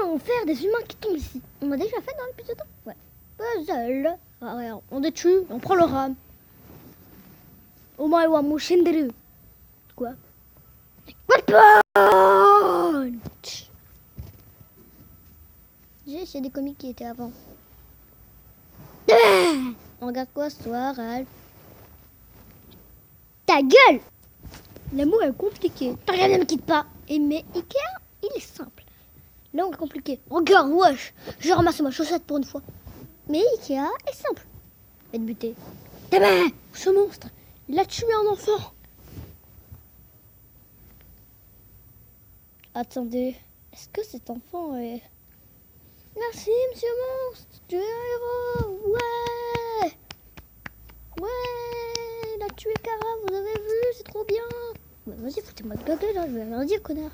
en faire des humains qui tombent ici. On a déjà fait dans l'épisode 1. Ouais. Puzzle. Ah, ouais, on détruit, on prend le rame. Omae wa mo shinderu. Quoi? Weapon! J'ai des comics qui étaient avant. On regarde quoi ce soir, Alf? Ta gueule! L'amour est compliqué. Rien ne me quitte pas. Et mais Ikea, il est simple. L'amour est compliqué. Regarde, wesh. Je ramasse ma chaussette pour une fois. Mais Ikea est simple. Va te buter. Demain, ce monstre, il a tué un enfant. Attendez, est-ce que cet enfant est... Merci, monsieur monstre. Tu es un héros. Ouais. Ouais, il a tué Kara, vous avez vu, c'est trop bien. Bah, vas-y, foutez-moi de gueule là, je vais rien dire, connard.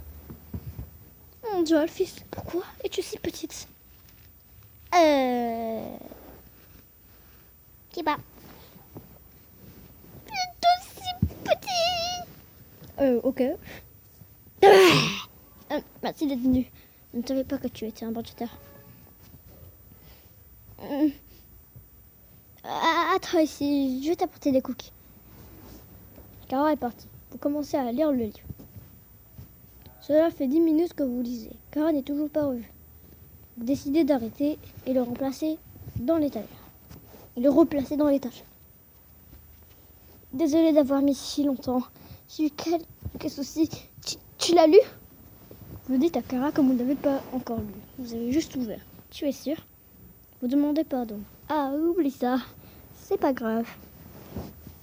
Mon Dieu, Alphys, pourquoi es-tu si petite? Qui va? Tu es si petit. Ok. Merci d'être venu. Je ne savais pas que tu étais un banditeur. Attends ici, je vais t'apporter des cookies. Kara est partie. Vous commencez à lire le livre. Cela fait 10 minutes que vous lisez. Kara n'est toujours pas revue. Vous décidez d'arrêter et le remplacer dans l'étagère. Désolée d'avoir mis si longtemps. J'ai eu quelques soucis. Tu l'as lu? Vous dites à Kara que vous ne l'avez pas encore lu. Vous avez juste ouvert. Tu es sûr? Vous demandez pardon. Ah, oublie ça. C'est pas grave.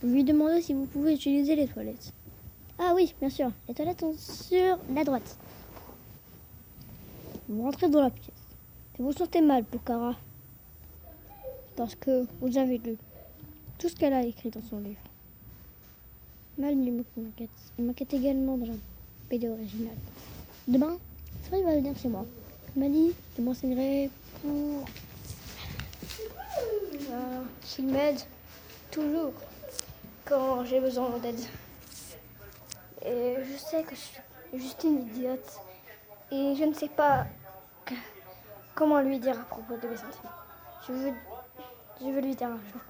Vous lui demandez si vous pouvez utiliser les toilettes. Ah oui, bien sûr. Les toilettes sont sur la droite. Vous rentrez dans la pièce. Et vous sentez mal pour Kara. Parce que vous avez lu tout ce qu'elle a écrit dans son livre. Mal du mot qui m'inquiète. Il m'inquiète également dans la BD originale. Demain, Fred va venir chez moi. Il m'a dit de m'enseignerait pour... qu'il m'aide toujours quand j'ai besoin d'aide. Et je sais que je suis juste une idiote. Et je ne sais pas comment lui dire à propos de mes sentiments. Je veux lui dire un jour.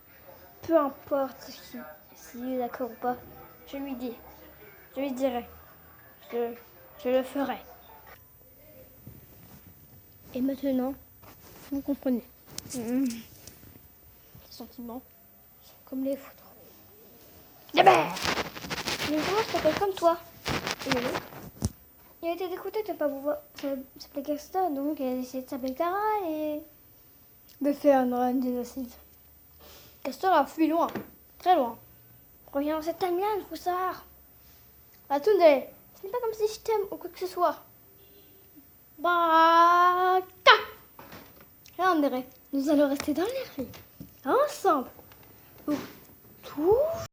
Peu importe s'il est d'accord ou pas, je lui dis. Je lui dirai. Je le ferai. Et maintenant, vous comprenez. Ces sentiments sont comme les foudres. Mais comment je t'appelle comme toi? Et l'autre, il a été dégoûté de ne pas vous voir. Ça s'appelait Gaston, donc il a essayé de s'appeler Kara et de faire un génocide. Castor a fui loin, très loin. Reviens dans cette timeline, Froussard. Attendez, ce n'est pas comme si je t'aime ou quoi que ce soit. Bah, là on dirait, nous allons rester dans les rues, ensemble, pour toujours.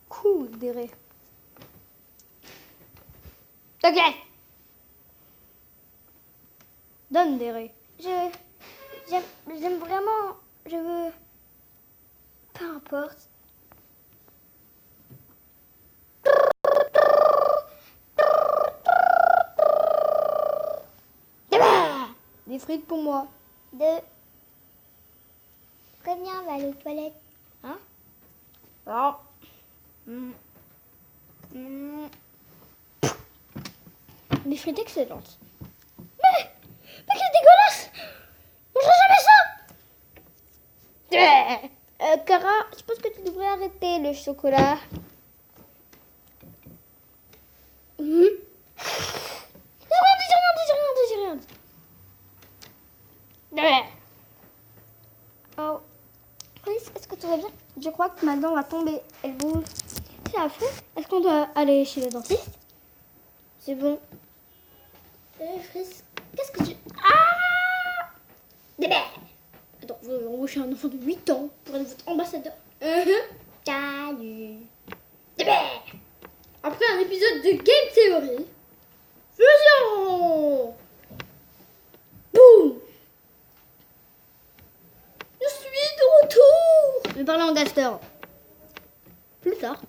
Coudéré. Ok. Donne des raies. J'aime vraiment. Je veux. Peu importe. Des frites pour moi. Préviens, on va aller aux toilettes. Hein? Non. Des frites excellentes. Mais quelle dégueulasse! On ne jamais ça! Kara, je pense que tu devrais arrêter le chocolat. J'ai rien dit. Oh. Chris, est-ce que tout va bien? Je crois que ma dent va tomber. Elle bouge. C'est affreux. Est-ce qu'on doit aller chez le dentiste? C'est bon. Chris, qu'est-ce que tu... Ah! Attends, vous avez embauché un enfant de 8 ans pour être votre ambassadeur. Salut. Après un épisode de Game Theory, fusion! Boum! Je suis de retour! Je vais parler en Gaster. Plus tard.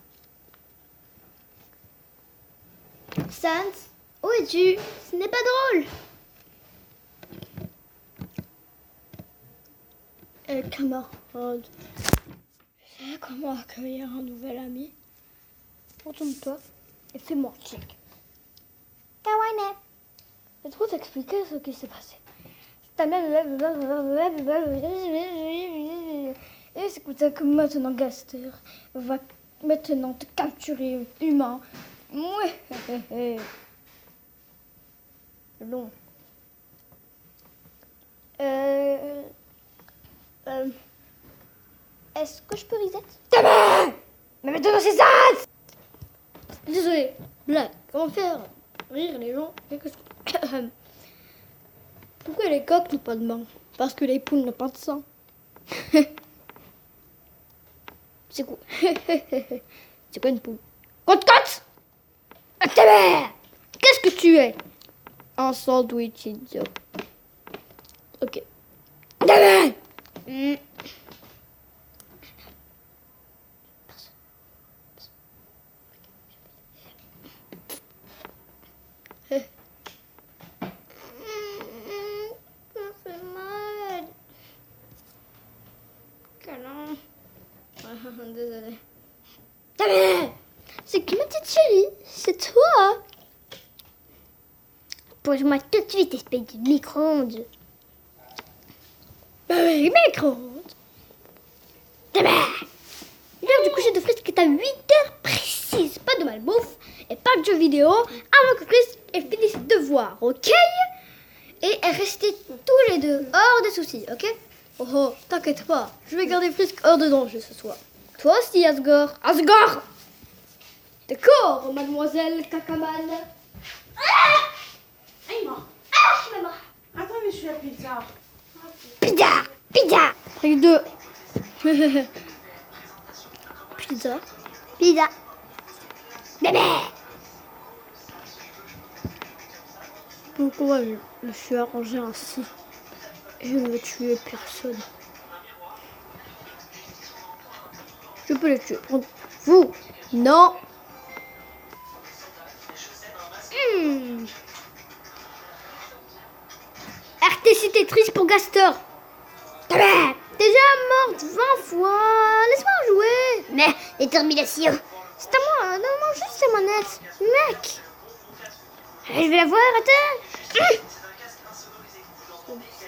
Sans, où es-tu? Ce n'est pas drôle. camarade. Tu sais comment accueillir un nouvel ami? Retourne-toi et fais-moi un check. Kawaii. Je vais trop t'expliquer ce qui s'est passé. Ta mère... Et c'est comme ça que maintenant Gaster va maintenant te capturer humain. Ouais. Long. Est-ce que je peux reset? Ta mère! Mais maintenant c'est ça! Désolé, blague. Comment faire rire les gens? Pourquoi les coqs n'ont pas de main? Parce que les poules n'ont pas de sang. C'est quoi? C'est quoi une poule? Côte! Ta mère! Qu'est-ce que tu es? Un sandwich idiot. Ok. Ta mère! Ça fait mal. Câlin. Désolé. Ta mère! C'est qui ma petite chérie? C'est toi? Pose-moi tout de suite, espèce de micro-ondes. Bah oui, micro-ondes. Ta mère! L'heure du coucher de Frisk est à 8h précises. Pas de malbouffe et pas de jeux vidéo avant que Frisk ait fini ses devoirs, ok? Et restez tous les deux hors des soucis, ok? Oh, t'inquiète pas, je vais garder Frisk hors de danger ce soir. Toi aussi, Asgore. Asgore! D'accord, mademoiselle Kakaman. Maman. Maman. Attends, mais je suis la pizza. Pizza. Avec deux. Pizza. Bébé. Pourquoi je me suis arrangé ainsi? Et je ne veux tuer personne. Je peux les tuer. Vous? Non. RTC Tetris pour Gaster. Déjà morte 20 fois. Laisse-moi jouer. Mais, détermination. C'est à moi. Donne-moi juste ces manettes. Mec. Je vais la voir. Attends.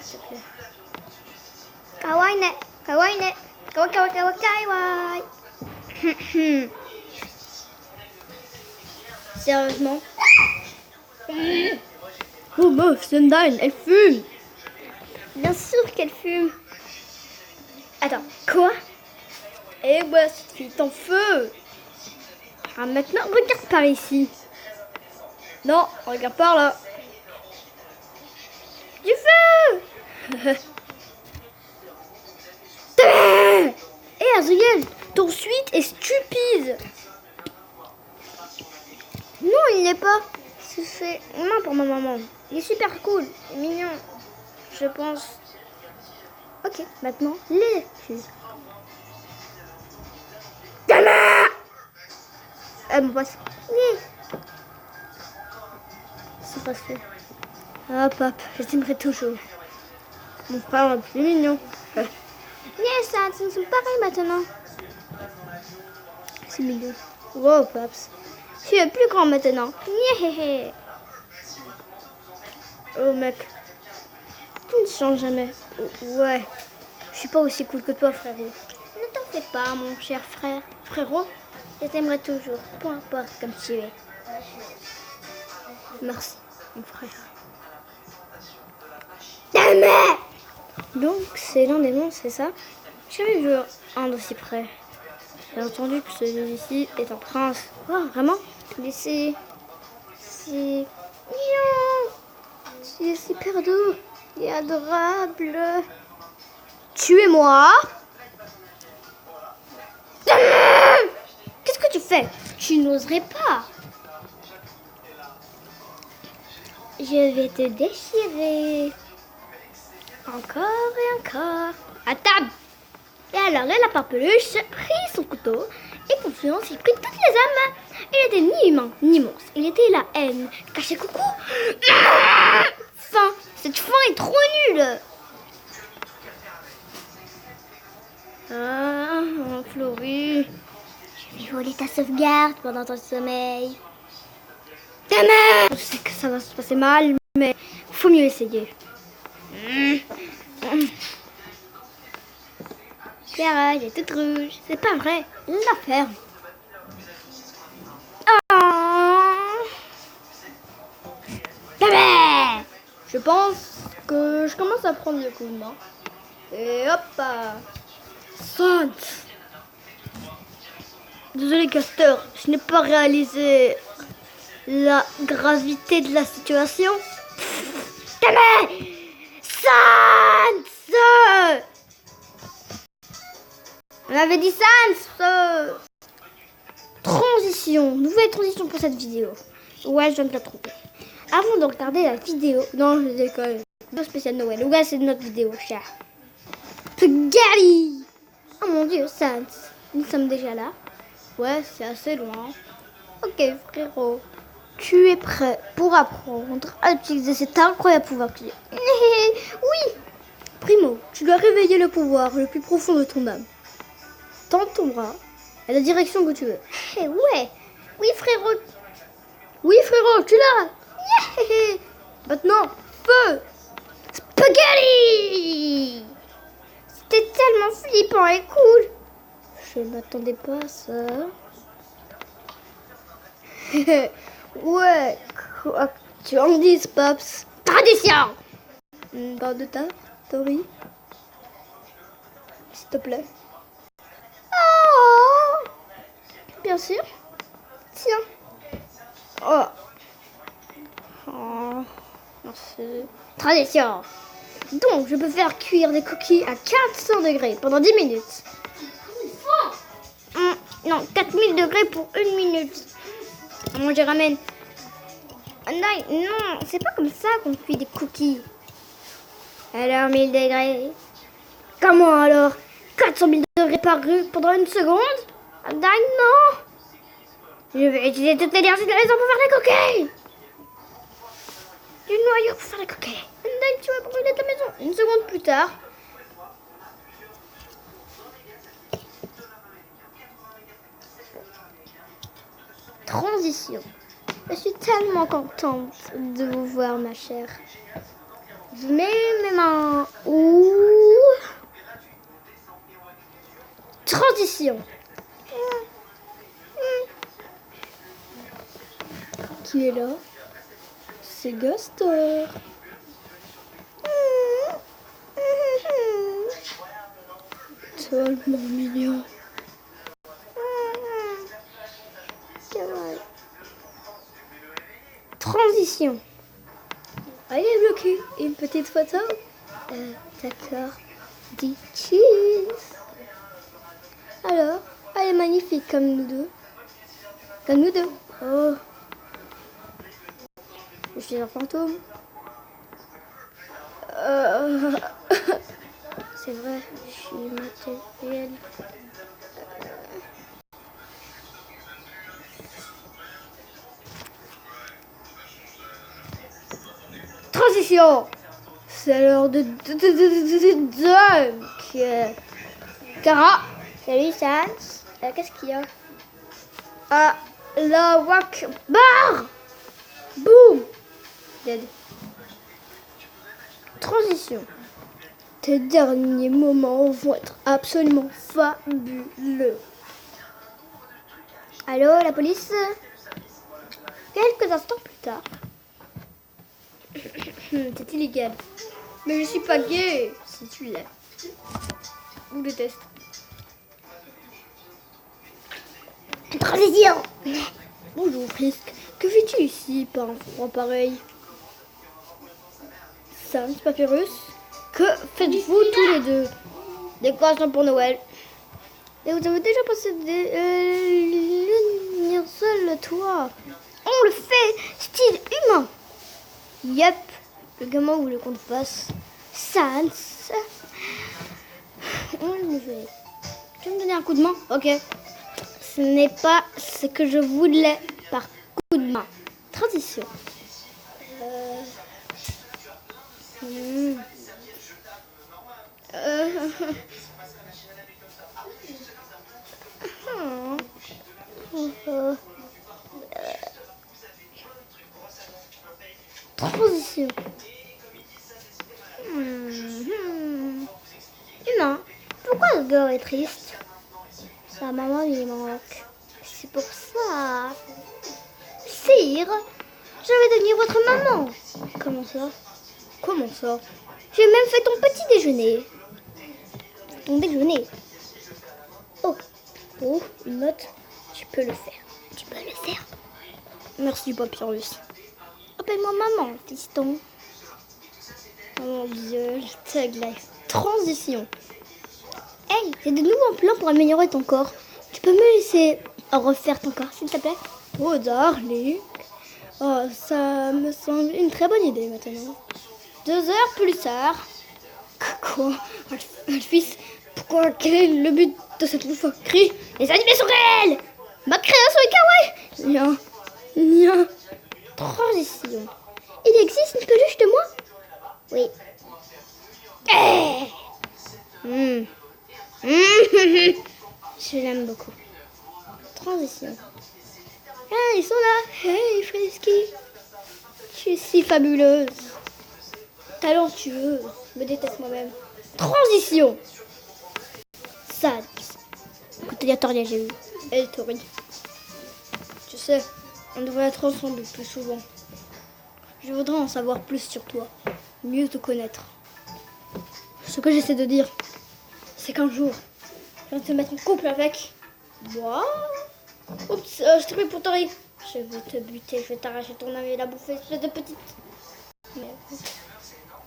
S'il te plaît. Kawaii. Kawaii. Sérieusement? Oh meuf, Sundyne, elle fume. Bien sûr qu'elle fume. Attends, quoi? Eh ouais, cette fille est en feu. Ah, maintenant, regarde par ici. Non, regarde par là. Du feu. Eh Azriel, ton suite est stupide. Non, il n'est pas. C'est fait main pour ma maman. Il est super cool. Il est mignon. Je pense. Ok, maintenant, les filles. Mon pote. Oui. C'est pas fait. Ah, pape, je t'aimerai toujours. Mon frère est plus mignon. Yes, ça, ils sont pareils maintenant. C'est mignon. Wow, paps. Tu es plus grand maintenant. Nyéhéhé. Oh, mec. Tu ne changes jamais. Ouais. Je suis pas aussi cool que toi, frérot. Ne t'en fais pas, mon cher frère. Frérot? Je t'aimerai toujours, peu importe comme tu es. Merci, mon frère. Jamais. Donc, c'est l'un des monstres, c'est ça? J'ai jamais vu un d'aussi près. J'ai entendu que celui-ci est un prince. Oh, vraiment? Mais c'est mignon. C'est super doux et adorable. Tuez-moi! Qu'est-ce que tu fais? Tu n'oserais pas. Je vais te déchirer. Encore et encore. À table! Et alors, le lapin peluche prit son couteau et confiance, il prit toutes les âmes. Il était ni humain, ni monstre. Il était la haine. Caché coucou. Fin. Cette fin est trop nulle. Ah, Florie. Je vais voler ta sauvegarde pendant ton sommeil. Ta mère! Je sais que ça va se passer mal, mais faut mieux essayer. Clara, elle est toute rouge. C'est pas vrai. La ferme. Oh. Ta mère! Je pense que je commence à prendre le coup de main. Et hop Sant. Désolé Castor, je n'ai pas réalisé la gravité de la situation. Ta mère! Sans! On avait dit sans! Transition, nouvelle transition pour cette vidéo. Ouais, je viens de la tromper. Avant de regarder la vidéo, Non, je déconne. vidéo spéciale Noël. Ouais, c'est notre vidéo, cher. Spaghetti! Oh mon dieu, Sans. Nous sommes déjà là. Ouais, c'est assez loin. Ok, frérot. Tu es prêt pour apprendre à utiliser cet incroyable pouvoir que j'ai. Oui! Primo, tu dois réveiller le pouvoir le plus profond de ton âme. Tends ton bras à la direction que tu veux. Eh ouais! Oui, frérot! Oui frérot, tu l'as. Maintenant, feu. Spaghetti! C'était tellement flippant et cool! Je ne m'attendais pas à ça. Ouais, quoi que tu en dises, Paps. Tradition! Parle de ta Tori. S'il te plaît. Oh! Bien sûr. Tiens! Oh. Oh. Merci. Tradition! Donc, je peux faire cuire des cookies à 400 degrés pendant 10 minutes. Non, 4000 degrés pour 1 minute. Moi, je ramène. Non, c'est pas comme ça qu'on cuit des cookies. Alors, 1000 degrés. Comment alors 400 000 degrés par rue pendant une seconde? Non! Je vais utiliser toute l'énergie de la maison pour faire des cookies! Du noyau pour faire des cookies. Tu vas brûler ta maison. Une seconde plus tard. Transition. Je suis tellement contente de vous voir, ma chère. Je mets mes mains où? Transition. Qui est là? C'est Gastor. Tellement mignon. Transition. Ah, il est bloqué. Une petite photo? D'accord. Dis cheese. Alors, elle est magnifique comme nous deux. Comme nous deux. Oh. Je suis un fantôme. C'est vrai, je suis matériel. Transition. C'est l'heure de dunk. Cara. Salut, Sans. Qu'est-ce qu'il y a? Ah, la wak bar. Boum. Dead. Transition. Tes derniers moments vont être absolument fabuleux. Allô, la police? Quelques instants plus tard. C'est illégal. Mais je suis pas gay. Si tu l'es. Je déteste. Transition. Bonjour Frisk. Que fais-tu ici par un froid pareil? Sans Papyrus. Que faites-vous tous les deux? Décoration pour Noël. Et vous avez déjà passé l'unir seul le toit? On le fait style humain. Yep. Le gamin voulait qu'on le fasse. Sans. Tu veux me donner un coup de main? Ok. Ce n'est pas ce que je voulais par coup de main. Transition. Transition. Humain, pourquoi ce gars est triste? Sa maman lui manque. C'est pour ça. Sire, je vais devenir votre maman. Comment ça? Comment ça? J'ai même fait ton petit déjeuner. Ton déjeuner. Oh, oh, une note. Tu peux le faire. Tu peux le faire. Merci, Papyrus. Appelle-moi maman, fiston. Oh mon Dieu, le thug life. Transition. Hey, j'ai de nouveaux plans pour améliorer ton corps. Tu peux me laisser refaire ton corps, s'il te plaît? Oh, darling. Oh, ça me semble une très bonne idée maintenant. 2 heures plus tard. Quoi? Alphys, pourquoi? Quel est le but de cette loufoquerie? Les animés sont réels! Ma création est kawaii! Nia. Transition. Il existe une peluche de moi? Oui. Je l'aime beaucoup. Transition. Ah, ils sont là. Hey, Frisky. Tu es si fabuleuse. Talentueuse. Je me déteste moi-même. Transition. Sad. Écoutez, Toria, j'ai vu. Elle, Tori. Tu sais, on devrait être ensemble plus souvent. Je voudrais en savoir plus sur toi. Mieux te connaître. Ce que j'essaie de dire, c'est qu'un jour, je vais te mettre en couple avec moi. Oups, je t'ai pris pour Tori. Je vais te buter, je vais t'arracher ton âme et la bouffer, espèce de petite merde.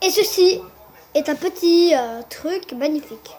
Et ceci est un petit truc magnifique.